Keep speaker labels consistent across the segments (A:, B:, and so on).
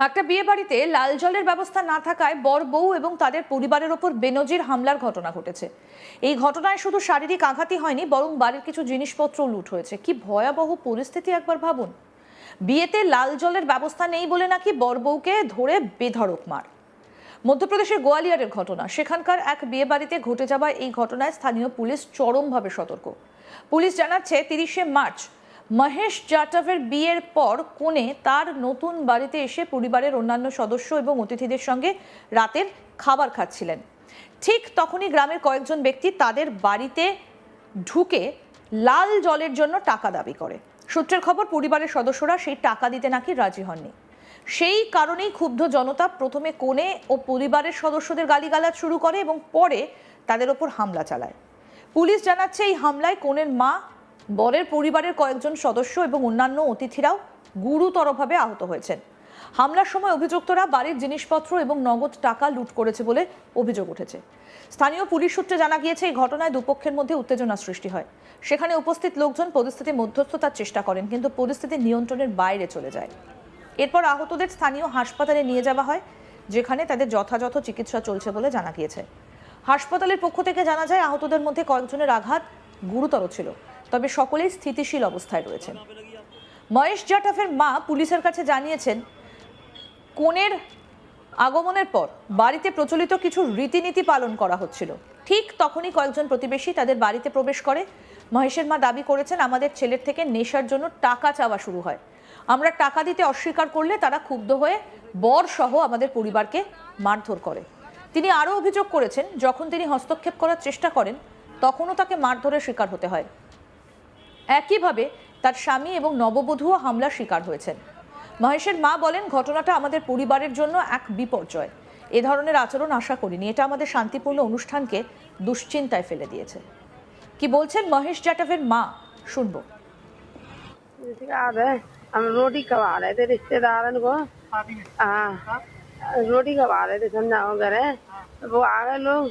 A: একটা বিয়ে বাড়িতে লাল জলের ব্যবস্থা না থাকায় বর বউ এবং তাদের পরিবারের ওপর বেনজির হামলার ঘটনা ঘটেছে। এই ঘটনায় শুধু শারীরিক আঘাতই হয়নি, বরং বাড়ির কিছু জিনিসপত্র লুট হয়েছে। কি ভয়াবহ পরিস্থিতি একবার ভাবুন। বিয়েতে লাল জলের ব্যবস্থা নেই বলে নাকি বর বউকে ধরে বেধড়ক মার। মধ্যপ্রদেশের গোয়ালিয়রের ঘটনা। সেখানকার এক বিয়ে বাড়িতে ঘটে যাওয়া এই ঘটনায় স্থানীয় পুলিশ চরমভাবে সতর্ক। পুলিশ জানাচ্ছে 30শে মার্চ মহেশ জাটভের বিয়ের পর কনে তার নতুন বাড়িতে এসে পরিবারের অন্যান্য সদস্য এবং অতিথিদের সঙ্গে রাতের খাবার খাচ্ছিলেন। ঠিক তখনই গ্রামের কয়েকজন ব্যক্তি তাদের বাড়িতে ঢুকে লাল জলের জন্য টাকা দাবি করে। সূত্রের খবর, পরিবারের সদস্যরা সেই টাকা দিতে নাকি রাজি হননি। সেই কারণেই ক্ষুব্ধ জনতা প্রথমে কনে ও পরিবারের সদস্যদের গালিগালাজ শুরু করে এবং পরে তাদের ওপর হামলা চালায়। পুলিশ জানাচ্ছে এই হামলায় কনের মা, বরের পরিবারের কয়েকজন সদস্য এবং অন্যান্য অতিথিরাও গুরুতরভাবে আহত হয়েছেন। হামলার সময় অভিযুক্তরা বাড়ির জিনিসপত্র এবং নগদ টাকা লুট করেছে বলে অভিযোগ উঠেছে। স্থানীয় পুলিশ সূত্রে জানা গিয়েছে, এই ঘটনায় দুপক্ষের মধ্যে উত্তেজনা সৃষ্টি হয়। সেখানে উপস্থিত লোকজন পরিস্থিতি মধ্যস্থতার চেষ্টা করেন, কিন্তু পরিস্থিতি নিয়ন্ত্রণের বাইরে চলে যায়। এরপর আহতদের স্থানীয় হাসপাতালে নিয়ে যাওয়া হয়, যেখানে তাদের যথাযথ চিকিৎসা চলছে বলে জানা গিয়েছে। হাসপাতালের পক্ষ থেকে জানা যায়, আহতদের মধ্যে কয়েকজনের আঘাত গুরুতর ছিল, তবে সকলেই স্থিতিশীল অবস্থায় রয়েছেন। মহেশ জাটভের মা পুলিশের কাছে জানিয়েছেন, কনের আগমনের পর বাড়িতে প্রচলিত কিছু রীতিনীতি পালন করা হচ্ছিল। ঠিক তখনই কয়েকজন প্রতিবেশী তাদের বাড়িতে প্রবেশ করে। মহেশের মা দাবি করেছেন, আমাদের ছেলের থেকে নেশার জন্য টাকা চাওয়া শুরু হয়। আমরা টাকা দিতে অস্বীকার করলে তারা ক্ষুব্ধ হয়ে বর সহ আমাদের পরিবারকে মারধর করে। তিনি আরও অভিযোগ করেছেন, যখন তিনি হস্তক্ষেপ করার চেষ্টা করেন তখনও তাকে মারধরের শিকার হতে হয়। একইভাবে তার স্বামী এবং নববধূও হামলার শিকার হয়েছেন। মহেশের মা বলেন, ঘটনাটা আমাদের পরিবারের জন্য এক বিপর্যয়। এ ধরনের আচরণ আশা করিনি। এটা আমাদের শান্তিপূর্ণ অনুষ্ঠানকে দুশ্চিন্তায় ফেলে দিয়েছে। কি বলছেন মহেশ জাটভের মা, শুনবো।
B: हम रोटी खवा रहे थे रिश्तेदारन को। हाँ, रोटी खवा रहे थे समझाओ घर है। वो आ गए लोग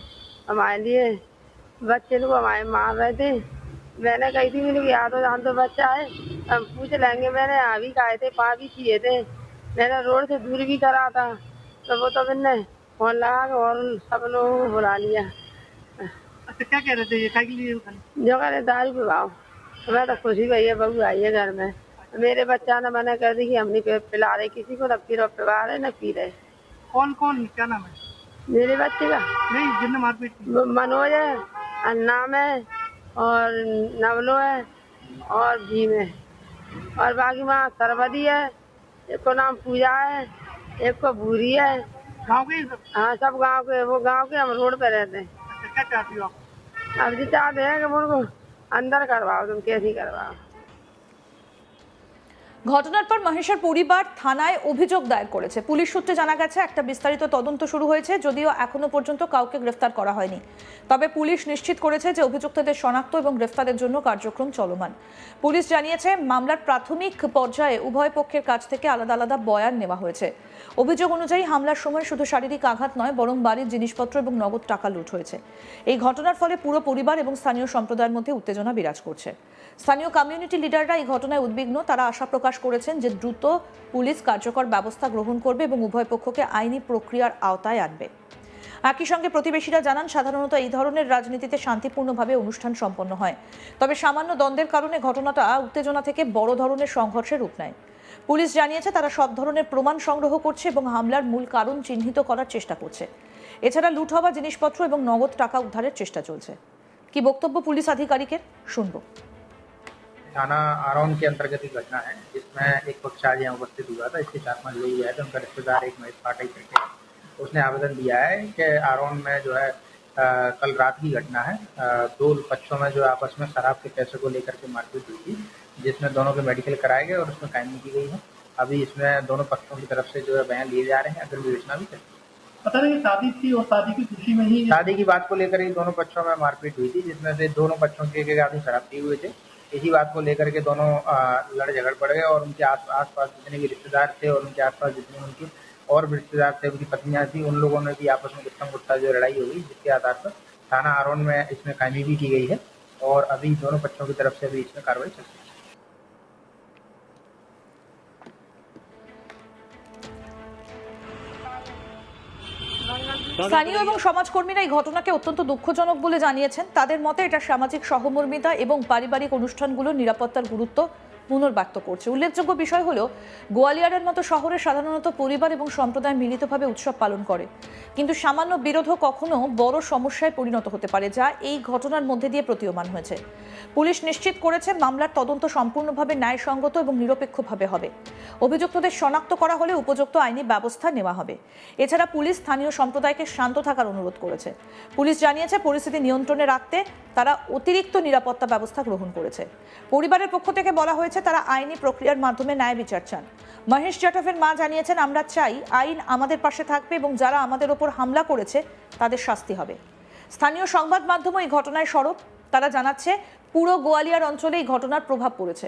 B: हमारे लिए, बच्चे लोग हमारे मार रहे थे। मैंने कही थी मेरे को याद हो, जान तो बच्चा है, हम पूछ लेंगे। मैंने आ भी खाए थे, पा भी किए थे, मैंने रोड से दूर भी करा था। तो वो तो मैंने फोन लगा के और सब लोगों को बुला लिया।
C: अच्छा, क्या कह रहे थे ये, क्या के लिए?
B: जो कह रहे दारू पिवाओ। मैं तो खुशी भई है, बहू आई है घर में। मेरे बच्चा ने मना कर दी कि हम नहीं पिला रहे किसी को, न फिर पिला रहे न पी रहे।
C: कौन कौन, क्या नाम है?
B: मेरे बच्चे का
C: नहीं, जिनने मारपीट की।
B: मनोज है, अन्नाम है, और नवलो है, और भीम है, और बाकी माँ सरवदी है, एक को नाम पूजा है, एक को भूरी है।
C: गाँव के ही सब?
B: हाँ, सब गांव के। वो गांव के, हम रोड पे रहते हैं।
C: अच्छा, क्या चाहती हो आप?
B: अब जो चाहते हैं कि उनको अंदर करवाओ, तुम कैसी करवाओ।
A: ঘটনার পর মহেশের পরিবার থানায় অভিযোগ দায়ের করেছে। পুলিশ সূত্রে জানা গেছে, একটা বিস্তারিত তদন্ত শুরু হয়েছে, যদিও এখনো পর্যন্ত কাউকে গ্রেফতার করা হয়নি। তবে পুলিশ নিশ্চিত করেছে যে অভিযুক্তদের শনাক্ত এবং গ্রেফতারের জন্য কার্যক্রম চলমান। পুলিশ জানিয়েছে, মামলার প্রাথমিক পর্যায়ে উভয় পক্ষের কাছ থেকে আলাদা আলাদা বয়ান নেওয়া হয়েছে। অভিযোগ অনুযায়ী হামলার সময় শুধু শারীরিক আঘাত নয়, বরং বাড়ির জিনিসপত্র এবং নগদ টাকা লুট হয়েছে। এই ঘটনার ফলে পুরো পরিবার এবং স্থানীয় সম্প্রদায়ের মধ্যে উত্তেজনা বিরাজ করছে। স্থানীয় কমিউনিটি লিডাররা এই ঘটনায় উদ্বিগ্ন। তারা আশা প্রকাশ করেছেন যে দ্রুত পুলিশ কার্যকর ব্যবস্থা গ্রহণ করবে এবং উভয় পক্ষকে আইনি প্রক্রিয়ার আওতায় আনবে। একই সঙ্গে প্রতিবেশীরা জানান, সাধারণত এই ধরনের রাজনীতিতে শান্তিপূর্ণভাবে অনুষ্ঠান সম্পন্ন হয়, তবে সামান্য দ্বন্দ্বের কারণে ঘটনাটা উত্তেজনা থেকে বড় ধরনের সংঘর্ষের রূপ নেয়। পুলিশ জানিয়েছে, তারা সব ধরনের প্রমাণ সংগ্রহ করছে এবং হামলার মূল কারণ চিহ্নিত করার চেষ্টা করছে। এছাড়া লুট হওয়া জিনিসপত্র এবং নগদ টাকা উদ্ধারের চেষ্টা চলছে। কি বক্তব্য পুলিশ আধিকারিকের, শুনবো।
D: थाना आरोन के अंतर्गत ही घटना है, जिसमें एक पक्ष आज यहाँ उपस्थित हुआ था। इसके 4-5 लोग आए थे, उनका रिश्तेदार एक महेश पाठक करके, उसने आवेदन दिया है कि आरोन में जो है कल रात की घटना है। दो पक्षों में जो आपस में शराब के पैसे को लेकर के मारपीट हुई थी, जिसमें दोनों के मेडिकल कराए गए और उसमें कायमी की गई है। अभी इसमें दोनों पक्षों की तरफ से जो है बयान लिए जा रहे हैं, अग्रिम विवेचना भी चल रही है।
C: पता नहीं शादी थी और शादी की खुशी में ही
D: शादी की बात को लेकर ही दोनों पक्षों में मारपीट हुई थी, जिसमें से दोनों पक्षों के आदमी शराब पिए हुए थे। इसी बात को लेकर के दोनों लड़ झगड़ पड़ गए और उनके आसपास जितने भी रिश्तेदार थे और उनके आसपास जितने उनके और भी रिश्तेदार थे, उनकी पत्नियां थी, उन लोगों ने भी आपस में गुत्थम गुत्था जो लड़ाई हो गई, जिसके आधार पर थाना आरोन में इसमें कायमी भी की गई है और अभी दोनों पक्षों की तरफ से भी इसमें कार्रवाई चल रही है।
A: স্থানীয় এবং সমাজকর্মীরা এই ঘটনাকে অত্যন্ত দুঃখজনক বলে জানিয়েছেন। তাদের মতে এটা সামাজিক সহমর্মিতা এবং পারিবারিক অনুষ্ঠানগুলোর নিরাপত্তার গুরুত্ব পুনর্ব্যক্ত করছে। উল্লেখযোগ্য বিষয় হলো গোয়ালিয়রের মতো শহরে সাধারণত পরিবার এবং সম্প্রদায় মিলিতভাবে উৎসব পালন করে, কিন্তু সামান্য বিরোধও কখনো বড় সমস্যায় পরিণত হতে পারে, যা এই ঘটনার মধ্যে দিয়ে প্রতীয়মান হয়েছে। পুলিশ নিশ্চিত করেছে মামলার তদন্ত সম্পূর্ণভাবে ন্যায়সঙ্গত এবং নিরপেক্ষভাবে হবে। অভিযুক্তদের শনাক্ত করা হলে উপযুক্ত আইনি ব্যবস্থা নেওয়া হবে। এছাড়া পুলিশ স্থানীয় সম্প্রদায়কে শান্ত থাকার অনুরোধ করেছে। পুলিশ জানিয়েছে পরিস্থিতি নিয়ন্ত্রণে রাখতে তারা অতিরিক্ত নিরাপত্তা ব্যবস্থা গ্রহণ করেছে। পরিবারের পক্ষ থেকে বলা হয়েছে তারা আইনি প্রক্রিয়ার মাধ্যমে ন্যায় বিচার চান। মহেশ জাটভের মা জানিয়েছেন, আমরা চাই আইন আমাদের পাশে থাকবে এবং যারা আমাদের ওপর হামলা করেছে তাদের শাস্তি হবে। স্থানীয় সংবাদ মাধ্যম এই ঘটনায় সরব। তারা জানাচ্ছে পুরো গোয়ালিয়র অঞ্চলে এই ঘটনার প্রভাব পড়েছে।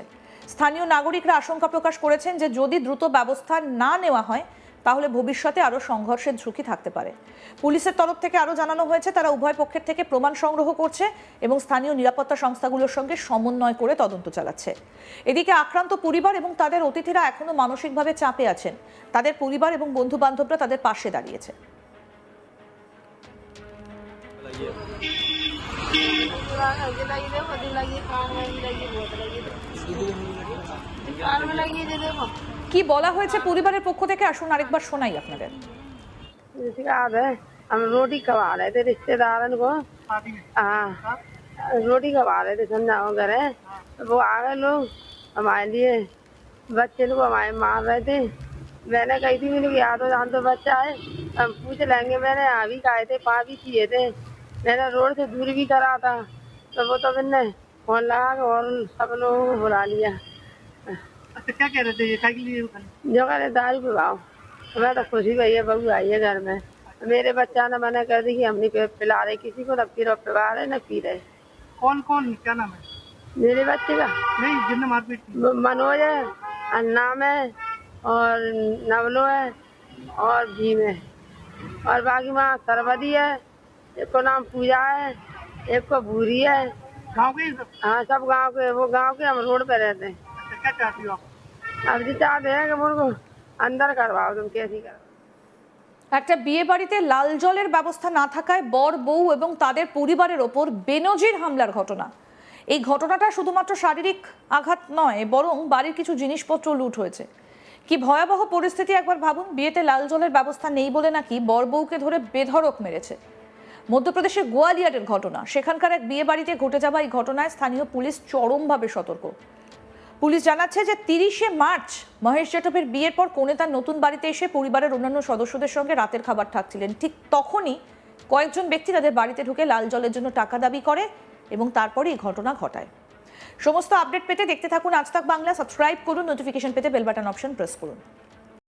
A: স্থানীয় নাগরিকরা আশঙ্কা প্রকাশ করেছেন যে যদি দ্রুত ব্যবস্থা না নেওয়া হয় তাহলে ভবিষ্যতে আরও সংঘর্ষের ঝুঁকি থাকতে পারে। পুলিশের তরফ থেকে আরও জানানো হয়েছে তারা উভয় পক্ষের থেকে প্রমাণ সংগ্রহ করছে এবং স্থানীয় নিরাপত্তা সংস্থাগুলোর সঙ্গে সমন্বয় করে তদন্ত চালাচ্ছে। এদিকে আক্রান্ত পরিবার এবং তাদের অতিথিরা এখনো মানসিকভাবে চাপে আছেন। তাদের পরিবার এবং বন্ধু বান্ধবরা তাদের পাশে দাঁড়িয়েছে। কি বলা হয়েছে পরিবারের পক্ষ থেকে আসুন আরেকবার শোনাই আপনাদের।
B: याद है हम रोटी खवा रहे थे रिश्तेदारन को।
C: शादी में
B: हाँ, रोटी खवा रहे थे संजा वगैरह। वो आ गए लोग हमारे लिए, बच्चे लोग हमारे मार रहे थे। मैंने कही थी मैंने याद हो जान तो बच्चा है, हम पूछ लेंगे। मैंने अभी खाए थे, पा भी किए थे। मैंने रोड से दूर भी करा था, तो वो तो मैंने फोन लगा के और सब लोगों को बुला लिया।
C: अच्छा क्या कह रहे थे ये क्या के लिए खाली?
B: जो कह रहे दारू पिवाओ। मैं तो खुशी भैया बहू आई है घर में। मेरे बच्चा ने मना कर दी कि हम नहीं पिला रहे किसी को, न पिला रहे न पी रहे।
C: कौन कौन क्या नाम है?
B: मेरे बच्चे का
C: नहीं जिनने मारपीट की।
B: मनोज है, अन्नाम है और नवलो है और भीम है और बाकी माँ सरवदी है। एक को नाम पूजा है, एक को भूरी है।
C: गाँव के ही सब?
B: हाँ सब गांव के। वो गांव के, हम रोड पे रहते हैं।
C: अच्छा क्या चाहती हो आप?
B: अब जी चाहते हैं कि उनको अंदर करवाओ, तुम कैसी करो।
A: একটা বিয়ে বাড়িতে লাল জলের ব্যবস্থা না থাকায় বর বউ এবং তাদের পরিবারের ওপর বেনজির হামলার ঘটনা। এই ঘটনাটা শুধুমাত্র শারীরিক আঘাত নয়, বরং বাড়ির কিছু জিনিসপত্র লুট হয়েছে। কি ভয়াবহ পরিস্থিতি একবার ভাবুন। বিয়েতে লাল জলের ব্যবস্থা নেই বলে নাকি বর বউকে ধরে বেধড়ক মেরেছে। মধ্যপ্রদেশের গোয়ালিয়রের ঘটনা। সেখানকার এক বিয়ে বাড়িতে ঘটে যাওয়া এই ঘটনায় স্থানীয় পুলিশ চরমভাবে সতর্ক। পুলিশ জানাচ্ছে যে 30শে মার্চ মহেশ জাটভের বিয়ের পর কনে তার নতুন বাড়িতে এসে পরিবারের অন্যান্য সদস্যদের সঙ্গে রাতের খাবার খাচ্ছিলেন। ঠিক তখনই কয়েকজন ব্যক্তি তাদের বাড়িতে ঢুকে লাল জলের জন্য টাকা দাবি করে এবং তারপরে এই ঘটনা ঘটায়। সমস্ত আপডেট পেতে দেখতে থাকুন আজ তাক বাংলা। সাবস্ক্রাইব করুন, নোটিফিকেশন পেতে বেল বাটন অপশন প্রেস করুন।